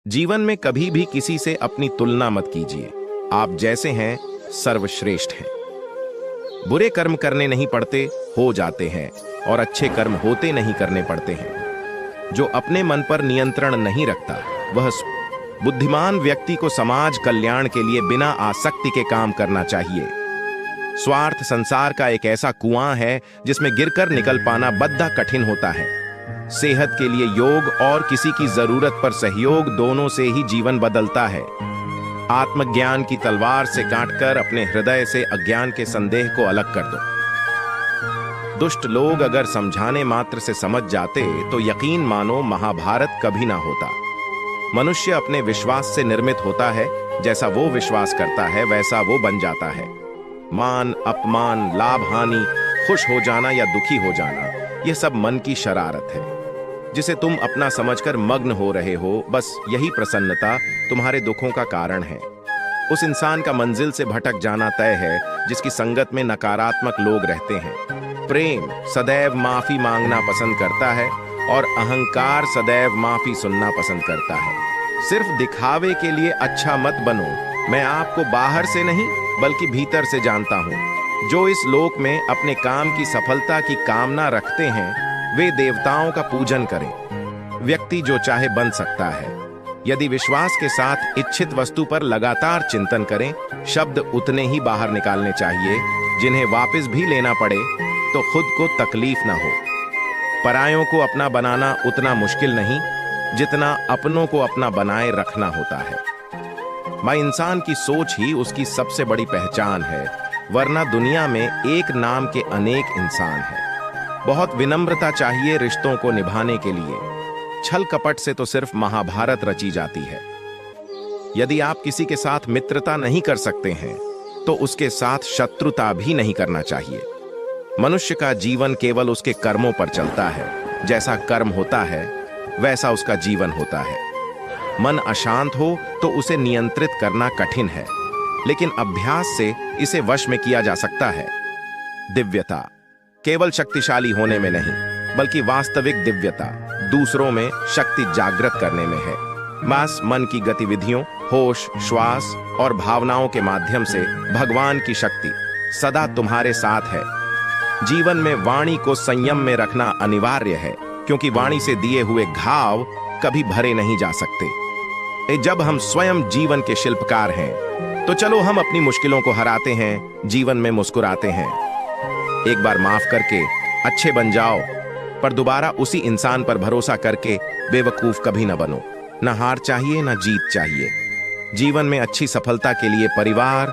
जीवन में कभी भी किसी से अपनी तुलना मत कीजिए। आप जैसे हैं सर्वश्रेष्ठ हैं। बुरे कर्म करने नहीं पड़ते, हो जाते हैं, और अच्छे कर्म होते नहीं करने पड़ते हैं। जो अपने मन पर नियंत्रण नहीं रखता वह बुद्धिमान व्यक्ति को समाज कल्याण के लिए बिना आसक्ति के काम करना चाहिए। स्वार्थ संसार का एक ऐसा कुआं है जिसमें गिरकर निकल पाना बद्दा कठिन होता है। सेहत के लिए योग और किसी की जरूरत पर सहयोग, दोनों से ही जीवन बदलता है। आत्मज्ञान की तलवार से काटकर अपने हृदय से अज्ञान के संदेह को अलग कर दो। दुष्ट लोग अगर समझाने मात्र से समझ जाते तो यकीन मानो महाभारत कभी ना होता। मनुष्य अपने विश्वास से निर्मित होता है। जैसा वो विश्वास करता है वैसा वो बन जाता है। मान अपमान, लाभ हानि, खुश हो जाना या दुखी हो जाना, यह सब मन की शरारत है जिसे तुम अपना समझकर मग्न हो रहे हो। बस यही प्रसन्नता तुम्हारे दुखों का कारण है। उस इंसान का मंजिल से भटक जाना तय है जिसकी संगत में नकारात्मक लोग रहते हैं। प्रेम सदैव माफी मांगना पसंद करता है और अहंकार सदैव माफी सुनना पसंद करता है। सिर्फ दिखावे के लिए अच्छा मत बनो। मैं आपको बाहर से नहीं बल्कि भीतर से जानता हूं। जो इस लोक में अपने काम की सफलता की कामना रखते हैं वे देवताओं का पूजन करें। व्यक्ति जो चाहे बन सकता है यदि विश्वास के साथ इच्छित वस्तु पर लगातार चिंतन करें। शब्द उतने ही बाहर निकालने चाहिए जिन्हें वापस भी लेना पड़े तो खुद को तकलीफ ना हो। परायों को अपना बनाना उतना मुश्किल नहीं जितना अपनों को अपना बनाए रखना होता है। मां इंसान की सोच ही उसकी सबसे बड़ी पहचान है, वरना दुनिया में एक नाम के अनेक इंसान हैं। बहुत विनम्रता चाहिए रिश्तों को निभाने के लिए। छल कपट से तो सिर्फ महाभारत रची जाती है। यदि आप किसी के साथ मित्रता नहीं कर सकते हैं तो उसके साथ शत्रुता भी नहीं करना चाहिए। मनुष्य का जीवन केवल उसके कर्मों पर चलता है। जैसा कर्म होता है वैसा उसका जीवन होता है। मन अशांत हो तो उसे नियंत्रित करना कठिन है, लेकिन अभ्यास से इसे वश में किया जा सकता है। दिव्यता केवल शक्तिशाली होने में नहीं बल्कि वास्तविक दिव्यता दूसरों में शक्ति जागृत करने में है। मास मन की गतिविधियों, होश, श्वास और भावनाओं के माध्यम से भगवान की शक्ति सदा तुम्हारे साथ है। जीवन में वाणी को संयम में रखना अनिवार्य है, क्योंकि वाणी से दिए हुए घाव कभी भरे नहीं जा सकते। जब हम स्वयं जीवन के शिल्पकार हैं तो चलो हम अपनी मुश्किलों को हराते हैं, जीवन में मुस्कुराते हैं। एक बार माफ करके अच्छे बन जाओ, पर दोबारा उसी इंसान पर भरोसा करके बेवकूफ कभी न बनो। न हार चाहिए न जीत चाहिए। जीवन में अच्छी सफलता के लिए परिवार,